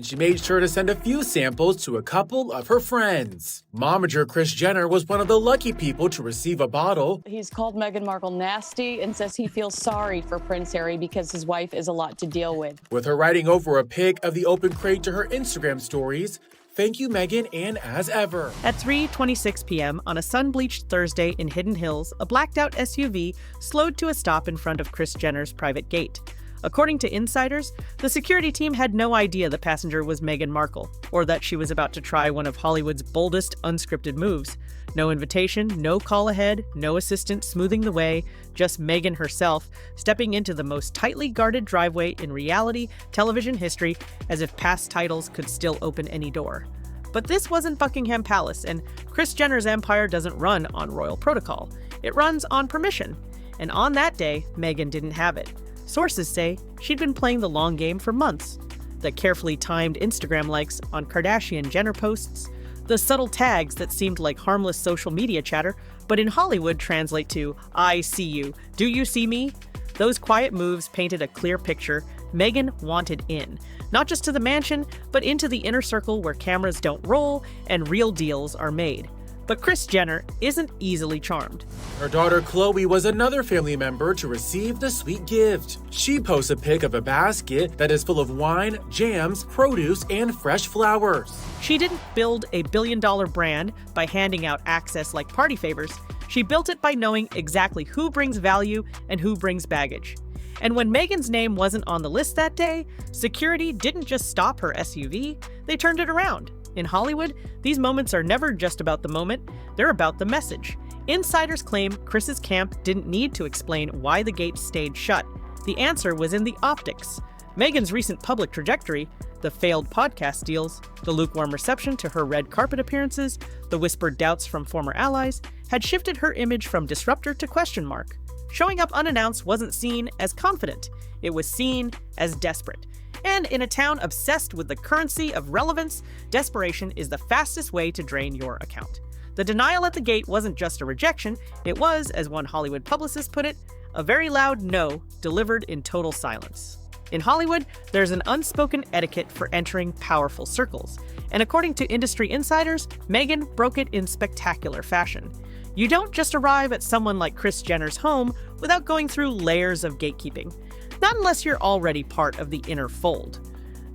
and she made sure to send a few samples to a couple of her friends. Momager Kris Jenner was one of the lucky people to receive a bottle. He's called Meghan Markle nasty and says he feels sorry for Prince Harry because his wife is a lot to deal with. With her writing over a pic of the open crate to her Instagram stories, "Thank you, Meghan, and as ever." At 3:26 p.m. on a sun-bleached Thursday in Hidden Hills, a blacked-out SUV slowed to a stop in front of Kris Jenner's private gate. According to insiders, the security team had no idea the passenger was Meghan Markle, or that she was about to try one of Hollywood's boldest unscripted moves. No invitation, no call ahead, no assistant smoothing the way, just Meghan herself stepping into the most tightly guarded driveway in reality television history, as if past titles could still open any door. But this wasn't Buckingham Palace, and Kris Jenner's empire doesn't run on royal protocol. It runs on permission. And on that day, Meghan didn't have it. Sources say she'd been playing the long game for months. The carefully timed Instagram likes on Kardashian-Jenner posts, the subtle tags that seemed like harmless social media chatter, but in Hollywood translate to, "I see you. Do you see me?" Those quiet moves painted a clear picture. Meghan wanted in, not just to the mansion, but into the inner circle where cameras don't roll and real deals are made. But Kris Jenner isn't easily charmed. Her daughter Khloe was another family member to receive the sweet gift. She posts a pic of a basket that is full of wine, jams, produce, and fresh flowers. She didn't build a billion-dollar brand by handing out access like party favors. She built it by knowing exactly who brings value and who brings baggage. And when Meghan's name wasn't on the list that day, security didn't just stop her SUV, they turned it around. In Hollywood, these moments are never just about the moment, they're about the message. Insiders claim Kris's camp didn't need to explain why the gate stayed shut. The answer was in the optics. Meghan's recent public trajectory, the failed podcast deals, the lukewarm reception to her red carpet appearances, the whispered doubts from former allies, had shifted her image from disruptor to question mark. Showing up unannounced wasn't seen as confident, it was seen as desperate. And in a town obsessed with the currency of relevance, desperation is the fastest way to drain your account. The denial at the gate wasn't just a rejection, it was, as one Hollywood publicist put it, a very loud no delivered in total silence. In Hollywood, there's an unspoken etiquette for entering powerful circles, and according to industry insiders, Meghan broke it in spectacular fashion. You don't just arrive at someone like Kris Jenner's home without going through layers of gatekeeping. Not unless you're already part of the inner fold.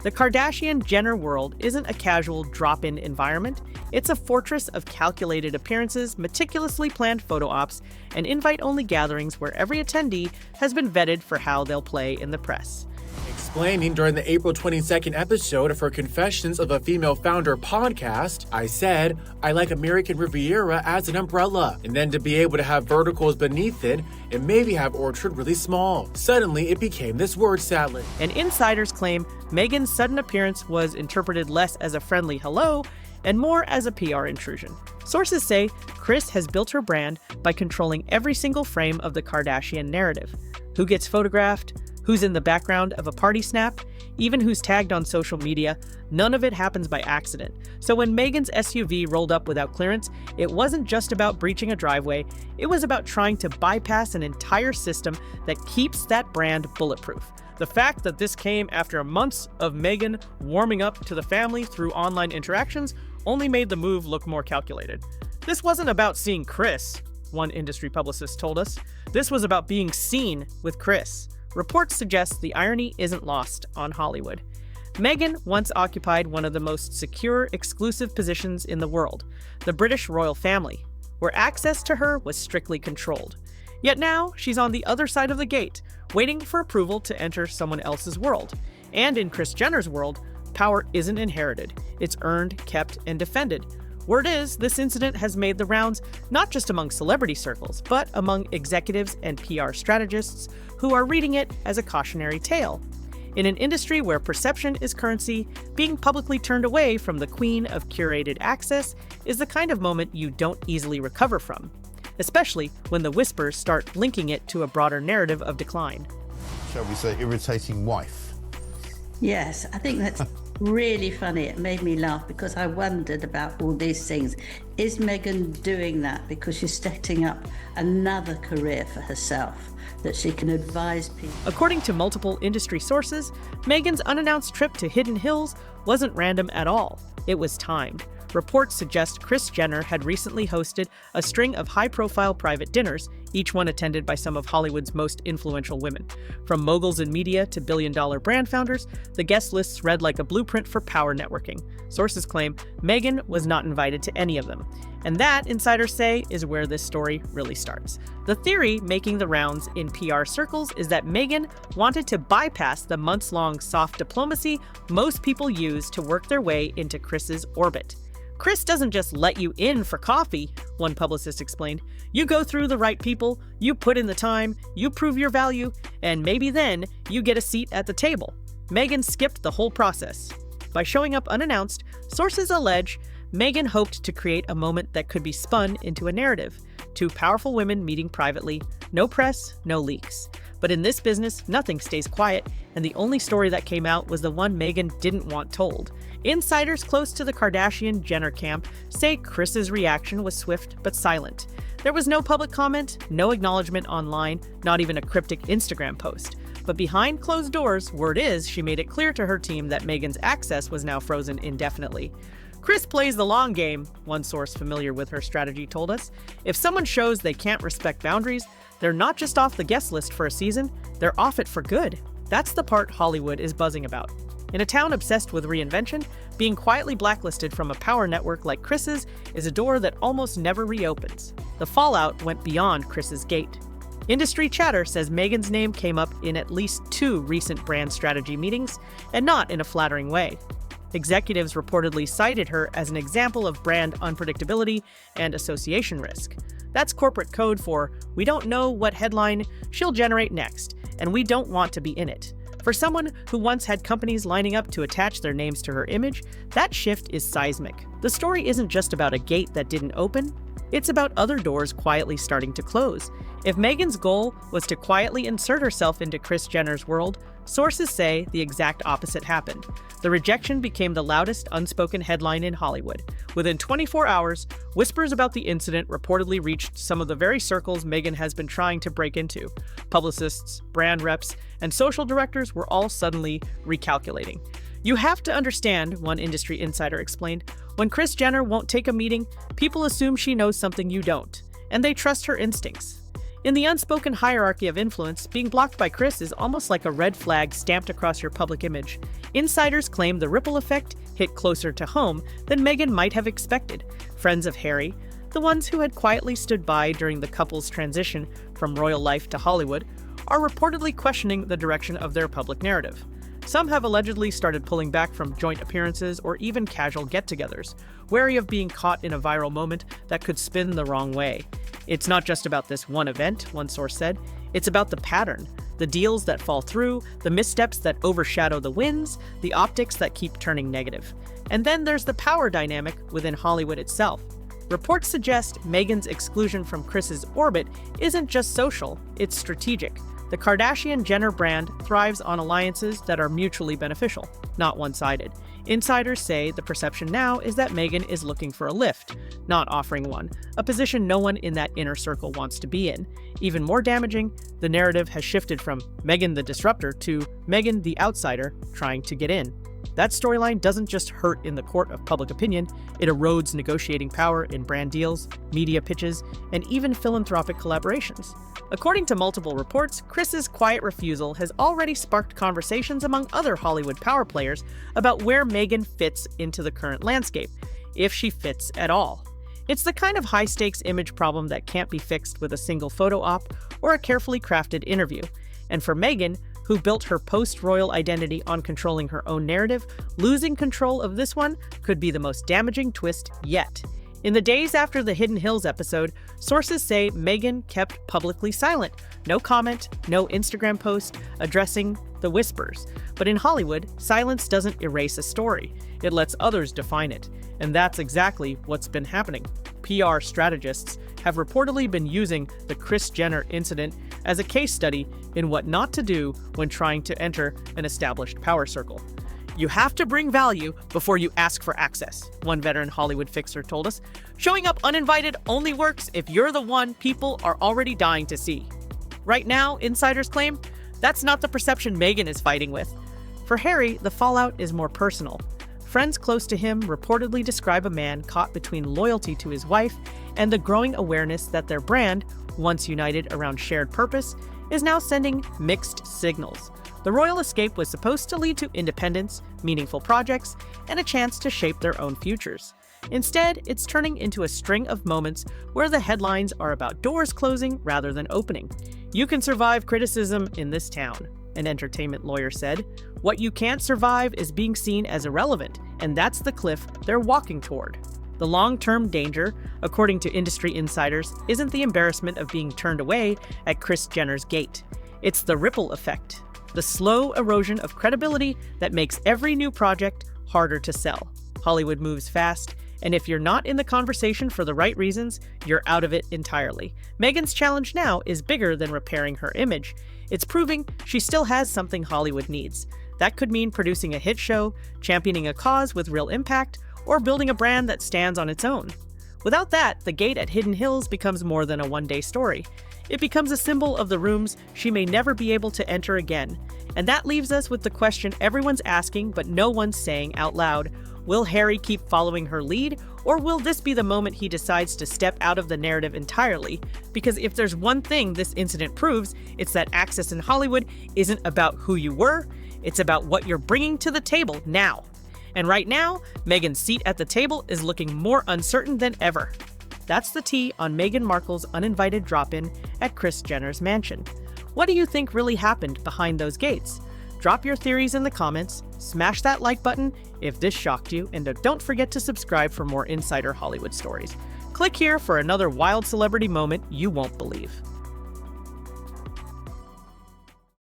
The Kardashian-Jenner world isn't a casual drop-in environment. It's a fortress of calculated appearances, meticulously planned photo ops, and invite-only gatherings where every attendee has been vetted for how they'll play in the press. Explaining during the April 22nd episode of her Confessions of a Female Founder podcast, I said, "I like American Riviera as an umbrella, and then to be able to have verticals beneath it and maybe have orchard really small." Suddenly, it became this word salad. And insiders claim Meghan's sudden appearance was interpreted less as a friendly hello and more as a PR intrusion. Sources say Kris has built her brand by controlling every single frame of the Kardashian narrative. Who gets photographed? Who's in the background of a party snap, even who's tagged on social media, none of it happens by accident. So when Meghan's SUV rolled up without clearance, it wasn't just about breaching a driveway, it was about trying to bypass an entire system that keeps that brand bulletproof. The fact that this came after months of Meghan warming up to the family through online interactions only made the move look more calculated. This wasn't about seeing Kris, one industry publicist told us. This was about being seen with Kris. Reports suggest the irony isn't lost on Hollywood. Meghan once occupied one of the most secure, exclusive positions in the world, the British royal family, where access to her was strictly controlled. Yet now, she's on the other side of the gate, waiting for approval to enter someone else's world. And in Kris Jenner's world, power isn't inherited. It's earned, kept, and defended. Word is, this incident has made the rounds not just among celebrity circles, but among executives and PR strategists who are reading it as a cautionary tale. In an industry where perception is currency, being publicly turned away from the queen of curated access is the kind of moment you don't easily recover from, especially when the whispers start linking it to a broader narrative of decline. Shall we say irritating wife? Yes, I think that's really funny. It made me laugh because I wondered about all these things. Is Meghan doing that because she's setting up another career for herself, that she can advise people? According to multiple industry sources, Meghan's unannounced trip to Hidden Hills wasn't random at all. It was timed. Reports suggest Kris Jenner had recently hosted a string of high-profile private dinners, each one attended by some of Hollywood's most influential women. From moguls in media to billion-dollar brand founders, the guest lists read like a blueprint for power networking. Sources claim Meghan was not invited to any of them. And that, insiders say, is where this story really starts. The theory making the rounds in PR circles is that Meghan wanted to bypass the months-long soft diplomacy most people use to work their way into Kris's orbit. Kris doesn't just let you in for coffee, one publicist explained. You go through the right people, you put in the time, you prove your value, and maybe then you get a seat at the table. Meghan skipped the whole process. By showing up unannounced, sources allege Meghan hoped to create a moment that could be spun into a narrative. Two powerful women meeting privately, no press, no leaks. But in this business, nothing stays quiet, and the only story that came out was the one Meghan didn't want told. Insiders close to the Kardashian-Jenner camp say Kris's reaction was swift but silent. There was no public comment, no acknowledgement online, not even a cryptic Instagram post. But behind closed doors, word is she made it clear to her team that Meghan's access was now frozen indefinitely. Kris plays the long game, one source familiar with her strategy told us. If someone shows they can't respect boundaries, they're not just off the guest list for a season, they're off it for good. That's the part Hollywood is buzzing about. In a town obsessed with reinvention, being quietly blacklisted from a power network like Kris's is a door that almost never reopens. The fallout went beyond Kris's gate. Industry chatter says Meghan's name came up in at least 2 recent brand strategy meetings, and not in a flattering way. Executives reportedly cited her as an example of brand unpredictability and association risk. That's corporate code for, we don't know what headline she'll generate next, and we don't want to be in it. For someone who once had companies lining up to attach their names to her image, that shift is seismic. The story isn't just about a gate that didn't open, it's about other doors quietly starting to close. If Meghan's goal was to quietly insert herself into Kris Jenner's world, sources say the exact opposite happened. The rejection became the loudest unspoken headline in Hollywood. Within 24 hours, whispers about the incident reportedly reached some of the very circles Meghan has been trying to break into. Publicists, brand reps, and social directors were all suddenly recalculating. You have to understand, one industry insider explained, when Kris Jenner won't take a meeting, people assume she knows something you don't, and they trust her instincts. In the unspoken hierarchy of influence, being blocked by Kris is almost like a red flag stamped across your public image. Insiders claim the ripple effect hit closer to home than Meghan might have expected. Friends of Harry, the ones who had quietly stood by during the couple's transition from royal life to Hollywood, are reportedly questioning the direction of their public narrative. Some have allegedly started pulling back from joint appearances or even casual get-togethers, wary of being caught in a viral moment that could spin the wrong way. It's not just about this one event, one source said. It's about the pattern, the deals that fall through, the missteps that overshadow the wins, the optics that keep turning negative. And then there's the power dynamic within Hollywood itself. Reports suggest Meghan's exclusion from Kris's orbit isn't just social, it's strategic. The Kardashian-Jenner brand thrives on alliances that are mutually beneficial, not one-sided. Insiders say the perception now is that Meghan is looking for a lift, not offering one, a position no one in that inner circle wants to be in. Even more damaging, the narrative has shifted from Meghan the disruptor to Meghan the outsider trying to get in. That storyline doesn't just hurt in the court of public opinion, it erodes negotiating power in brand deals, media pitches, and even philanthropic collaborations. According to multiple reports, Kris's quiet refusal has already sparked conversations among other Hollywood power players about where Meghan fits into the current landscape, if she fits at all. It's the kind of high-stakes image problem that can't be fixed with a single photo op or a carefully crafted interview. And for Meghan, who built her post-royal identity on controlling her own narrative, losing control of this one could be the most damaging twist yet. In the days after the Hidden Hills episode, sources say Meghan kept publicly silent. No comment, no Instagram post addressing the whispers. But in Hollywood, silence doesn't erase a story. It lets others define it. And that's exactly what's been happening. PR strategists have reportedly been using the Kris Jenner incident as a case study in what not to do when trying to enter an established power circle. You have to bring value before you ask for access, one veteran Hollywood fixer told us. Showing up uninvited only works if you're the one people are already dying to see. Right now, insiders claim, that's not the perception Meghan is fighting with. For Harry, the fallout is more personal. Friends close to him reportedly describe a man caught between loyalty to his wife and the growing awareness that their brand, once united around shared purpose, is now sending mixed signals. The royal escape was supposed to lead to independence, meaningful projects, and a chance to shape their own futures. Instead, it's turning into a string of moments where the headlines are about doors closing rather than opening. "You can survive criticism in this town," an entertainment lawyer said. "What you can't survive is being seen as irrelevant, and that's the cliff they're walking toward." The long-term danger, according to industry insiders, isn't the embarrassment of being turned away at Kris Jenner's gate. It's the ripple effect, the slow erosion of credibility that makes every new project harder to sell. Hollywood moves fast, and if you're not in the conversation for the right reasons, you're out of it entirely. Meghan's challenge now is bigger than repairing her image. It's proving she still has something Hollywood needs. That could mean producing a hit show, championing a cause with real impact, or building a brand that stands on its own. Without that, the gate at Hidden Hills becomes more than a one-day story. It becomes a symbol of the rooms she may never be able to enter again. And that leaves us with the question everyone's asking but no one's saying out loud. Will Harry keep following her lead, or will this be the moment he decides to step out of the narrative entirely? Because if there's one thing this incident proves, it's that access in Hollywood isn't about who you were, it's about what you're bringing to the table now. And right now, Meghan's seat at the table is looking more uncertain than ever. That's the tea on Meghan Markle's uninvited drop-in at Kris Jenner's mansion. What do you think really happened behind those gates? Drop your theories in the comments, smash that like button if this shocked you, and don't forget to subscribe for more insider Hollywood stories. Click here for another wild celebrity moment you won't believe.